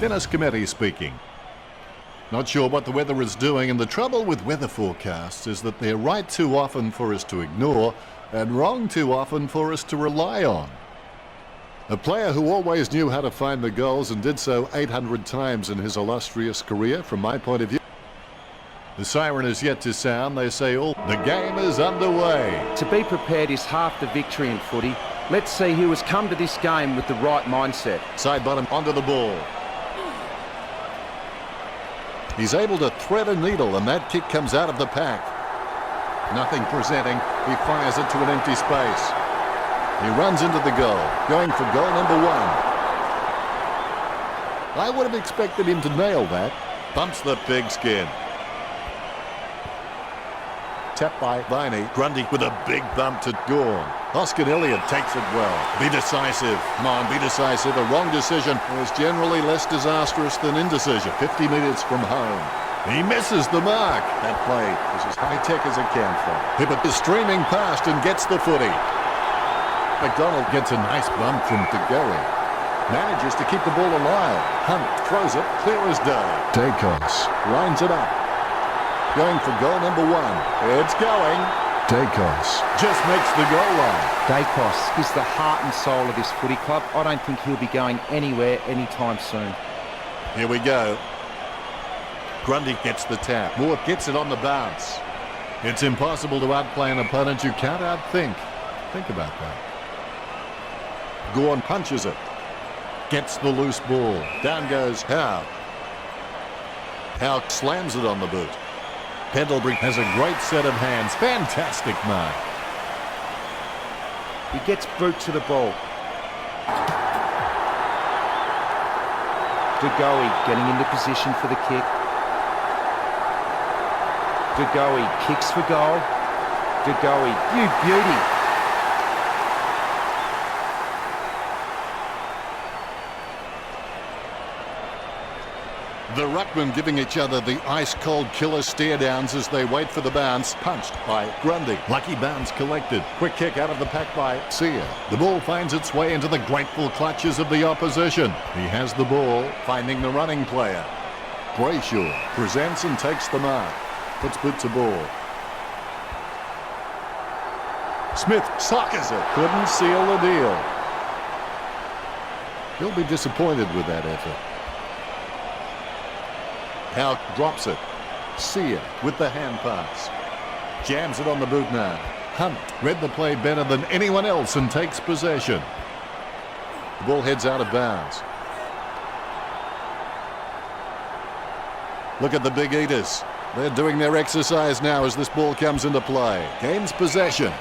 Dennis Cometti speaking. Not sure what the weather is doing, and the trouble with weather forecasts is that they're right too often for us to ignore and wrong too often for us to rely on. A player who always knew how to find the goals and did so 800 times in his illustrious career, from my point of view. The siren is yet to sound. They say all the game is underway. To be prepared is half the victory in footy. Let's see who has come to this game with the right mindset. Side bottom onto the ball. He's able to thread a needle, and that kick comes out of the pack. Nothing presenting. He fires it to an empty space. He runs into the goal, going for goal number 1. I would have expected him to nail that. Bumps the pigskin. Tapped by Viney. Grundy with a big bump to Gorn. Oscar Elliott takes it well. Be decisive. Come on, be decisive. A wrong decision is generally less disastrous than indecision. 50 metres from home. He misses the mark. That play is as high-tech as it can for. Hibbert is streaming past and gets the footy. McDonald gets a nice bump from Degoe. Manages to keep the ball alive. Hunt throws it clear as day. Dacos lines it up. Going for goal number 1. It's going. Dacos just makes the goal line. Dacos is the heart and soul of this footy club. I don't think he'll be going anywhere anytime soon. Here we go. Grundy gets the tap. Moore gets it on the bounce. It's impossible to outplay an opponent you can't outthink. Think about that. Gorn punches it. Gets the loose ball. Down goes Howe. Howe slams it on the boot. Pendlebury has a great set of hands. Fantastic mark. He gets boot to the ball. Degoe getting into position for the kick. Degoe kicks for goal. Degoe, you beauty. The ruckmen giving each other the ice-cold killer stare-downs as they wait for the bounce. Punched by Grundy. Lucky bounce collected. Quick kick out of the pack by Sear. The ball finds its way into the grateful clutches of the opposition. He has the ball, finding the running player. Brayshaw presents and takes the mark. Puts boot to ball. Smith sockers it. Couldn't seal the deal. He'll be disappointed with that effort. Howe drops it. Sear with the hand pass. Jams it on the boot now. Hunt read the play better than anyone else and takes possession. The ball heads out of bounds. Look at the Big Eaters. They're doing their exercise now as this ball comes into play. Gains possession.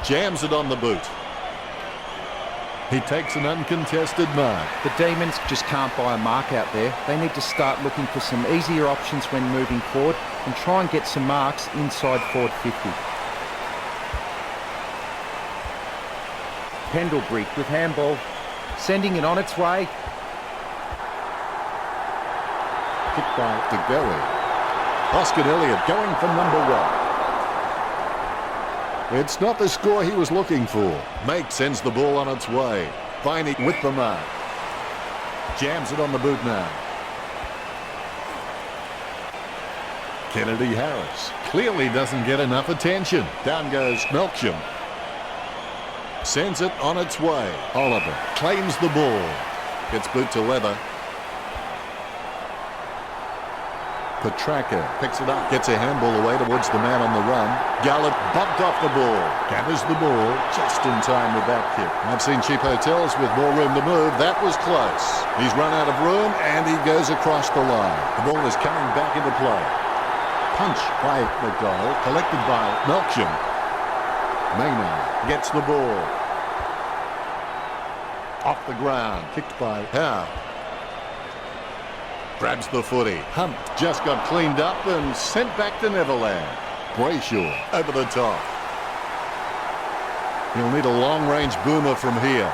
Jams it on the boot. He takes an uncontested mark. The Demons just can't buy a mark out there. They need to start looking for some easier options when moving forward and try and get some marks inside forward 50. Pendlebury with handball, sending it on its way. Kicked by Degoe. Oscar Elliott going for number 1. It's not the score he was looking for. Mate sends the ball on its way. Viney with the mark. Jams it on the boot now. Kennedy Harris clearly doesn't get enough attention. Down goes Melksham. Sends it on its way. Oliver claims the ball. Gets boot to leather. Petraka picks it up, gets a handball away towards the man on the run. Gallup bumped off the ball, gathers the ball just in time with that kick. I've seen cheap hotels with more room to move. That was close. He's run out of room and he goes across the line. The ball is coming back into play. Punch by McDonald, collected by Melksham. Maynard gets the ball. Off the ground, kicked by Howe. Grabs the footy. Hunt just got cleaned up and sent back to Neverland. Brayshaw over the top. He'll need a long-range boomer from here.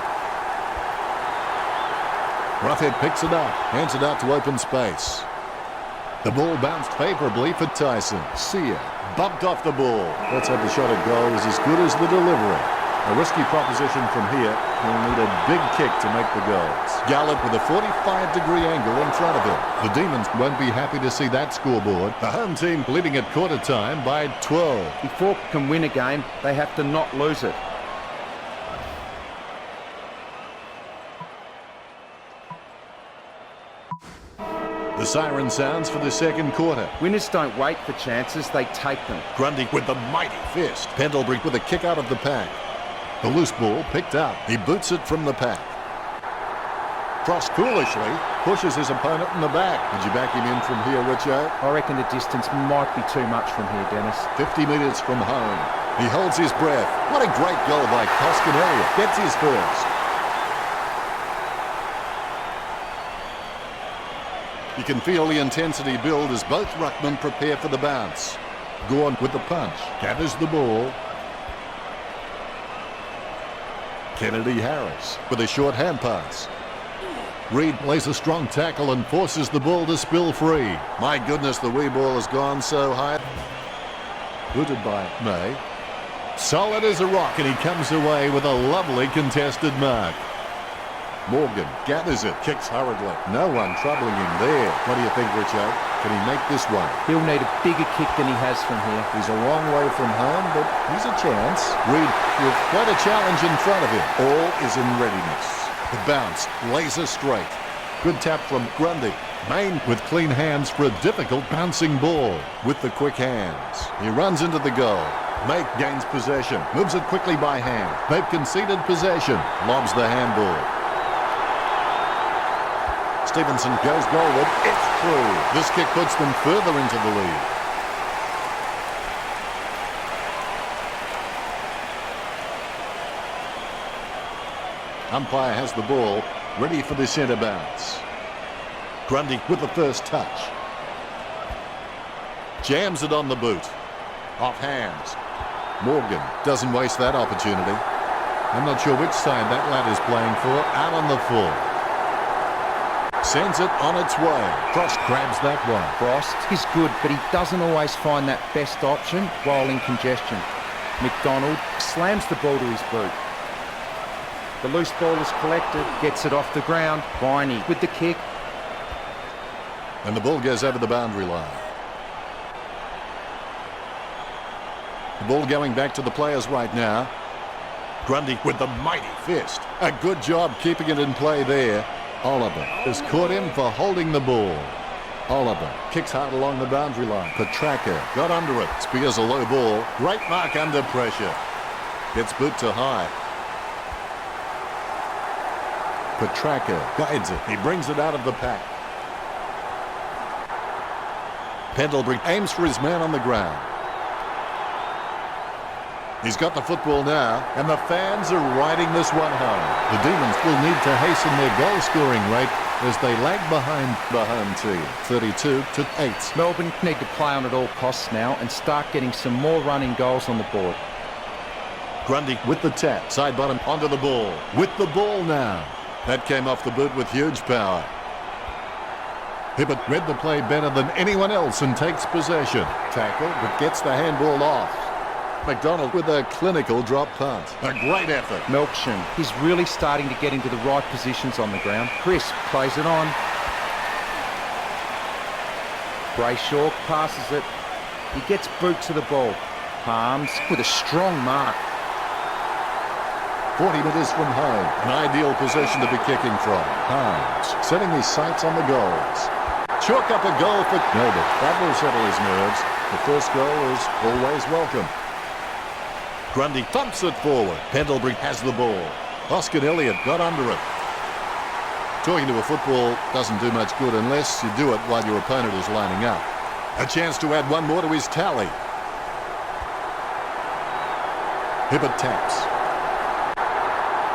Roughhead picks it up, hands it out to open space. The ball bounced favourably for Tyson. Sear bumped off the ball. Let's have the shot at goal is as good as the delivery. A risky proposition from here. He'll need a big kick to make the goals. Gallup with a 45-degree angle in front of him. The Demons won't be happy to see that scoreboard. The home team leading at quarter time by 12. Before they can win a game, they have to not lose it. The siren sounds for the second quarter. Winners don't wait for chances, they take them. Grundy with the mighty fist. Pendlebury with a kick out of the pack. The loose ball picked up. He boots it from the pack. Cross foolishly, pushes his opponent in the back. Would you back him in from here, Richo? I reckon the distance might be too much from here, Dennis. 50 metres from home. He holds his breath. What a great goal by Hoskin Elliott. Gets his first. You can feel the intensity build as both ruckmen prepare for the bounce. Gorn with the punch. Gathers the ball. Kennedy Harris with a short hand pass. Reed lays a strong tackle and forces the ball to spill free. My goodness, the wee ball has gone so high. Booted by May. Solid as a rock, and he comes away with a lovely contested mark. Morgan gathers it, kicks hurriedly. No one troubling him there. What do you think, Richard? Can he make this one? He'll need a bigger kick than he has from here. He's a long way from home, but he's a chance. Reed with quite a challenge in front of him. All is in readiness. The bounce, laser straight. Good tap from Grundy. Main with clean hands for a difficult bouncing ball. With the quick hands. He runs into the goal. Make gains possession. Moves it quickly by hand. They've conceded possession. Lobs the handball. Stevenson goes goalward. It's through. This kick puts them further into the lead. Umpire has the ball, ready for the centre bounce. Grundy with the first touch. Jams it on the boot. Off hands. Morgan doesn't waste that opportunity. I'm not sure which side that lad is playing for. Out on the full. Sends it on its way. Frost grabs that one. Frost is good, but he doesn't always find that best option while in congestion. McDonald slams the ball to his boot. The loose ball is collected, gets it off the ground. Viney with the kick. And the ball goes over the boundary line. The ball going back to the players right now. Grundy with the mighty fist. A good job keeping it in play there. Oliver has caught him for holding the ball. Oliver kicks hard along the boundary line. Petraka got under it. Spears a low ball. Great mark under pressure. Gets boot to high. Petraka guides it. He brings it out of the pack. Pendlebury aims for his man on the ground. He's got the football now, and the fans are riding this one home. The Demons will need to hasten their goal-scoring rate as they lag behind the home team, 32-8. Melbourne need to play on at all costs now and start getting some more running goals on the board. Grundy with the tap, side bottom onto the ball. With the ball now. That came off the boot with huge power. Hibbert read the play better than anyone else and takes possession. Tackle, but gets the handball off. McDonald with a clinical drop punt. A great effort. Melksham, he's really starting to get into the right positions on the ground. Crisp plays it on. Brayshaw passes it. He gets boot to the ball. Palms with a strong mark. 40 metres from home. An ideal position to be kicking from. Palms setting his sights on the goals. Chalk up a goal for Melbourne. That will settle his nerves. The first goal is always welcome. Grundy thumps it forward. Pendlebury has the ball. Hoskin Elliott got under it. Talking to a football doesn't do much good unless you do it while your opponent is lining up. A chance to add one more to his tally. Hibbert taps.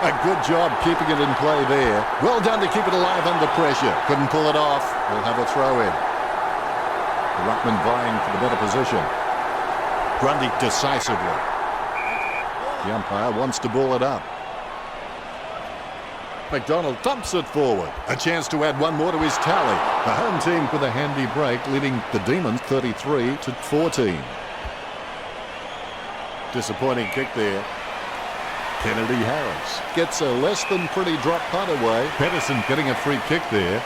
A good job keeping it in play there. Well done to keep it alive under pressure. Couldn't pull it off. We'll have a throw in. The ruckman vying for the better position. Grundy decisively. The umpire wants to ball it up. McDonald thumps it forward. A chance to add one more to his tally. The home team with a handy break, leading the Demons 33-14. Disappointing kick there. Kennedy Harris gets a less than pretty drop punt away. Pedersen getting a free kick there.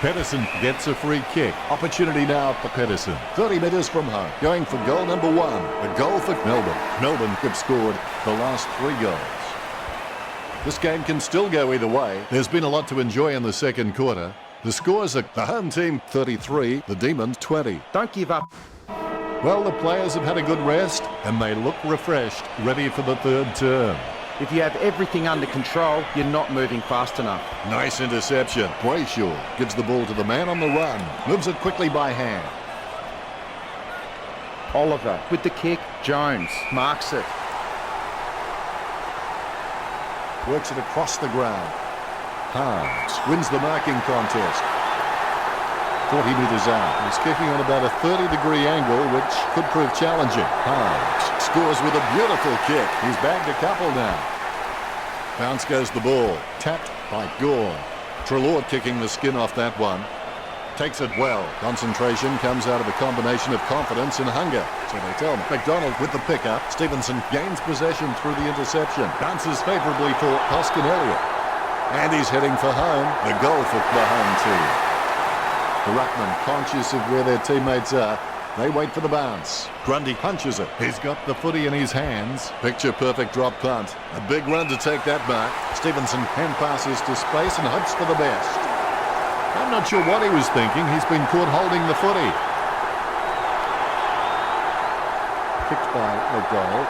Pedersen gets a free kick. Opportunity now for Pedersen. 30 metres from home. Going for goal number 1. A goal for Melbourne. Melbourne have scored the last 3 goals. This game can still go either way. There's been a lot to enjoy in the second quarter. The scores are the home team 33, the Demons 20. Don't give up. Well, the players have had a good rest and they look refreshed, ready for the third term. If you have everything under control, you're not moving fast enough. Nice interception. Brayshaw gives the ball to the man on the run. Moves it quickly by hand. Oliver with the kick. Jones marks it. Works it across the ground. Harms wins the marking contest. 40 metres out. He's kicking on about a 30-degree angle, which could prove challenging. Harms scores with a beautiful kick. He's bagged a couple now. Bounce goes the ball. Tapped by Gore. Treloar kicking the skin off that one. Takes it well. Concentration comes out of a combination of confidence and hunger, so they tell me. McDonald with the pickup. Stevenson gains possession through the interception. Bounces favourably for Hoskin Elliott. And he's heading for home. The goal for the home team. The ruckman, conscious of where their teammates are, they wait for the bounce. Grundy punches it. He's got the footy in his hands. Picture-perfect drop punt. A big run to take that mark. Stevenson hand passes to space and hopes for the best. I'm not sure what he was thinking. He's been caught holding the footy. Kicked by McDonald.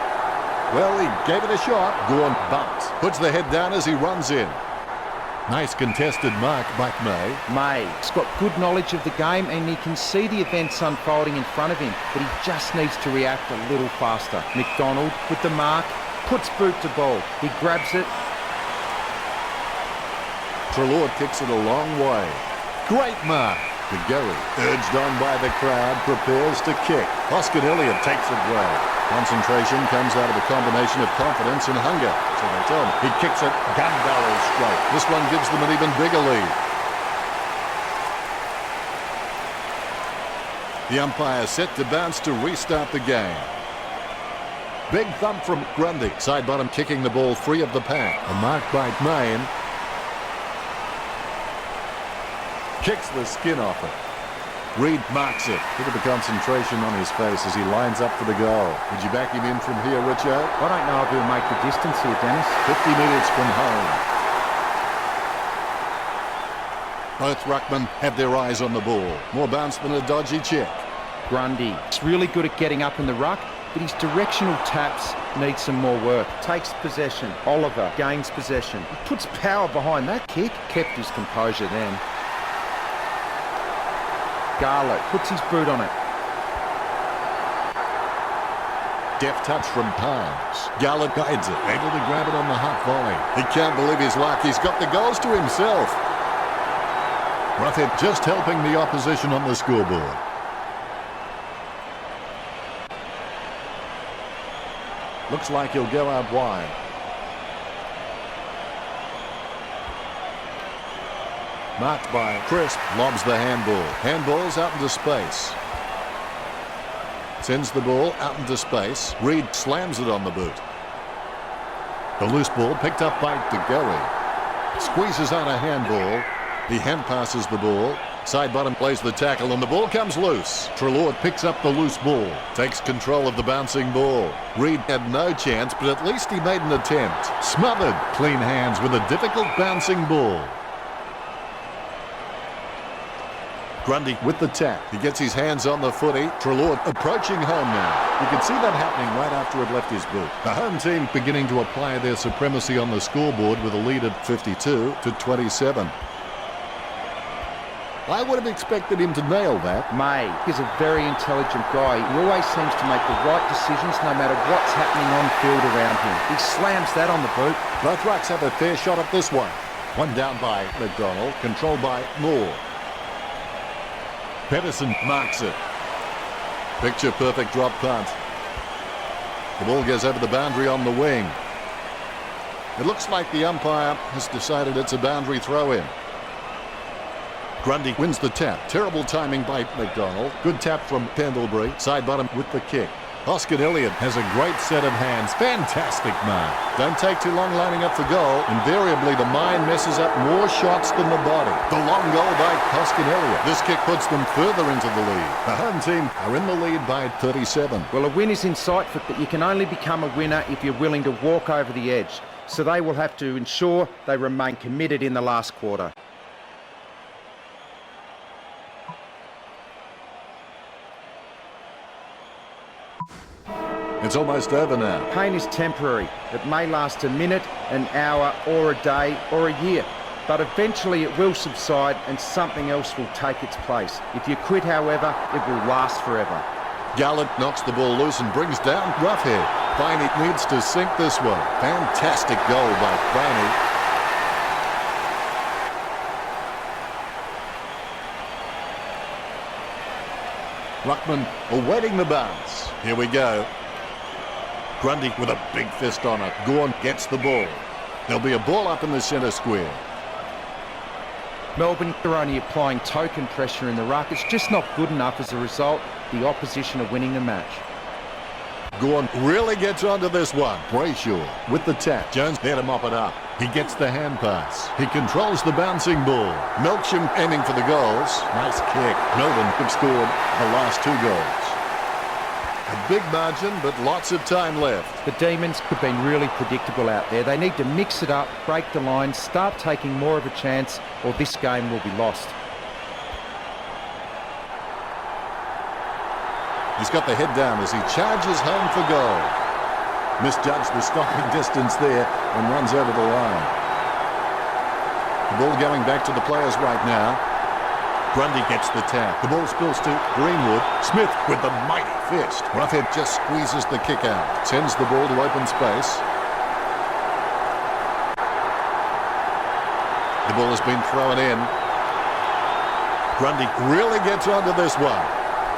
Well, he gave it a shot. Gorn bumped. Puts the head down as he runs in. Nice contested mark by May. May's got good knowledge of the game and he can see the events unfolding in front of him, but he just needs to react a little faster. McDonald with the mark, puts boot to ball. He grabs it. Treloar kicks it a long way. Great mark. De Goey, urged on by the crowd, prepares to kick. Hoskin Elliott takes it well. Concentration comes out of a combination of confidence and hunger, so they tell him. He kicks it gun barrel straight. This one gives them an even bigger lead. The umpire set to bounce to restart the game. Big thump from Grundy. Side bottom kicking the ball free of the pack. A mark by Main. Kicks the skin off it. Reed marks it. Look at the concentration on his face as he lines up for the goal. Would you back him in from here, Richo? I don't know if he'll make the distance here, Dennis. 50 metres from home. Both ruckmen have their eyes on the ball. More bounce than a dodgy check. Grundy is really good at getting up in the ruck, but his directional taps need some more work. Takes possession. Oliver gains possession. He puts power behind that kick. Kept his composure then. Garlett puts his boot on it. Deft touch from Palms. Garlett guides it. Able to grab it on the half volley. He can't believe his luck. He's got the goals to himself. Roughhead just helping the opposition on the scoreboard. Looks like he'll go out wide. Marked by Crisp. Lobs the handball. Handball's out into space. Sends the ball out into space. Reed slams it on the boot. The loose ball picked up by De Goey. Squeezes out a handball. He hand passes the ball. Side bottom plays the tackle and the ball comes loose. Treloar picks up the loose ball. Takes control of the bouncing ball. Reed had no chance, but at least he made an attempt. Smothered. Clean hands with a difficult bouncing ball. Grundy with the tap. He gets his hands on the footy. Treloar approaching home now. You can see that happening right after it left his boot. The home team beginning to apply their supremacy on the scoreboard with a lead at 52-27. I would have expected him to nail that. May is a very intelligent guy. He always seems to make the right decisions no matter what's happening on field around him. He slams that on the boot. Both rucks have a fair shot at this one. One down by McDonald, controlled by Moore. Pedersen marks it. Picture perfect drop punt. The ball goes over the boundary on the wing. It looks like the umpire has decided it's a boundary throw-in. Grundy wins the tap. Terrible timing by McDonald. Good tap from Pendlebury. Side bottom with the kick. Oscar Elliott has a great set of hands. Fantastic mark. Don't take too long lining up for goal. Invariably, the mind messes up more shots than the body. The long goal by Oscar Elliott. This kick puts them further into the lead. The home team are in the lead by 37. Well, a win is in sight, but you can only become a winner if you're willing to walk over the edge. So they will have to ensure they remain committed in the last quarter. It's almost over now. Pain is temporary. It may last a minute, an hour, or a day, or a year. But eventually it will subside and something else will take its place. If you quit, however, it will last forever. Gallant knocks the ball loose and brings down Roughhead. Viney needs to sink this one. Fantastic goal by Viney. Ruckman awaiting the bounce. Here we go. Grundy with a big fist on it. Gawn gets the ball. There'll be a ball up in the centre square. Melbourne are only applying token pressure in the ruck. It's just not good enough. As a result, the opposition are winning the match. Gawn really gets onto this one. Brayshaw with the tap. Jones there to mop it up. He gets the hand pass. He controls the bouncing ball. Melksham aiming for the goals. Nice kick. Melbourne have scored the last 2 goals. A big margin, but lots of time left. The Demons have been really predictable out there. They need to mix it up, break the line, start taking more of a chance, or this game will be lost. He's got the head down as he charges home for goal. Misjudged the stopping distance there and runs over the line. The ball going back to the players right now. Grundy gets the tap. The ball spills to Greenwood. Smith with the mighty fist. Roughhead just squeezes the kick out. Sends the ball to open space. The ball has been thrown in. Grundy really gets onto this one.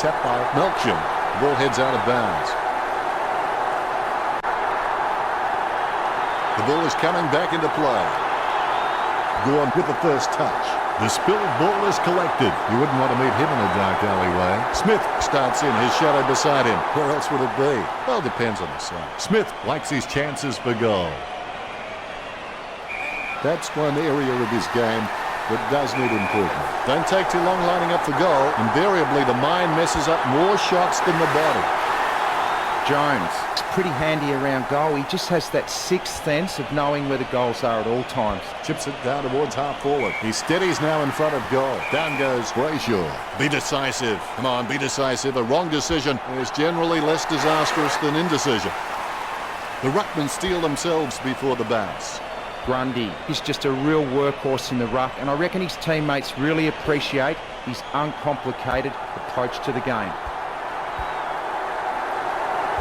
Tapped by Melksham. The ball heads out of bounds. The ball is coming back into play. Gawn with the first touch. The spilled ball is collected. You wouldn't want to meet him in a dark alleyway. Smith starts in, his shadow beside him. Where else would it be? Well, depends on the side. Smith likes his chances for goal. That's one area of his game that does need improvement. Don't take too long lining up for goal. Invariably, the mind messes up more shots than the body. Jones is pretty handy around goal. He just has that sixth sense of knowing where the goals are at all times. Chips it down towards half forward. He steadies now in front of goal. Down goes Brayshaw. Be decisive. Come on, be decisive. A wrong decision is generally less disastrous than indecision. The ruckmen steal themselves before the bounce. Grundy is just a real workhorse in the ruck, and I reckon his teammates really appreciate his uncomplicated approach to the game.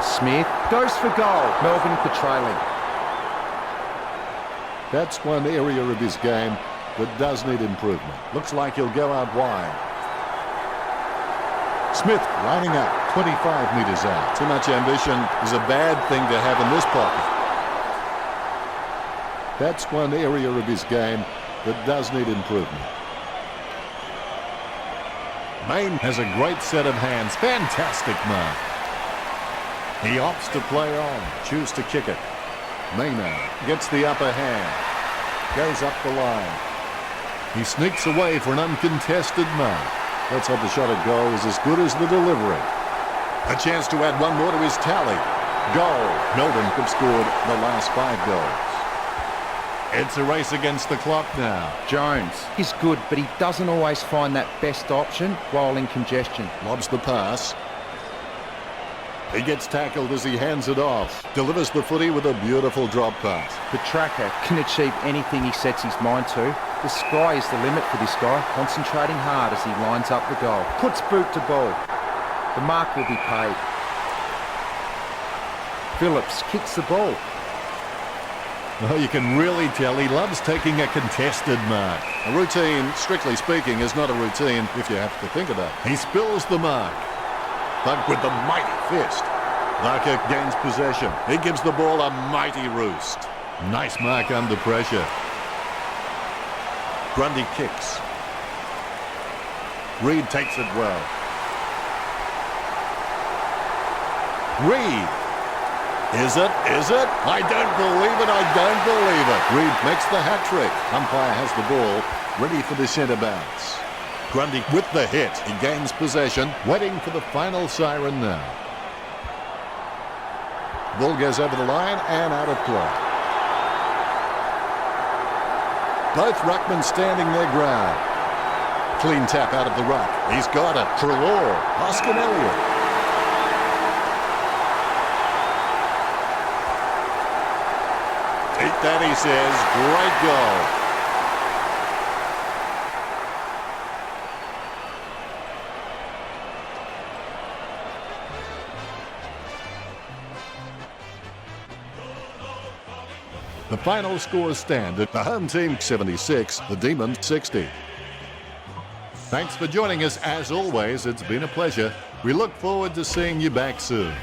Smith goes for goal. Melbourne for trailing. That's one area of his game that does need improvement. Looks like he'll go out wide. Smith lining up 25 metres out. Too much ambition is a bad thing to have in this pocket. That's one area of his game that does need improvement. Main has a great set of hands. Fantastic mark. He opts to play on, choose to kick it. Maynard gets the upper hand, goes up the line. He sneaks away for an uncontested mark. Let's hope the shot at goal is as good as the delivery. A chance to add one more to his tally. Goal. Melbourne have scored the last 5 goals. It's a race against the clock now. Jones is good, but he doesn't always find that best option while in congestion. Lobs the pass. He gets tackled as he hands it off. Delivers the footy with a beautiful drop pass. The tracker can achieve anything he sets his mind to. The sky is the limit for this guy, concentrating hard as he lines up the goal. Puts boot to ball. The mark will be paid. Phillips kicks the ball. Oh, you can really tell he loves taking a contested mark. A routine, strictly speaking, is not a routine if you have to think about it. He spills the mark. But with the mighty fist. Larker gains possession. He gives the ball a mighty roost. Nice mark under pressure. Grundy kicks. Reed takes it well. Reed. Is it? Is it? I don't believe it. I don't believe it. Reed makes the hat-trick. Umpire has the ball, ready for the centre bounce. Grundy with the hit. He gains possession, waiting for the final siren now. Ball goes over the line and out of play. Both ruckmen standing their ground. Clean tap out of the ruck. He's got it. For Law. Oscar Elliott. Take that, he says. Great goal. The final scores stand at the home team 76, the Demons 60. Thanks for joining us. As always, it's been a pleasure. We look forward to seeing you back soon.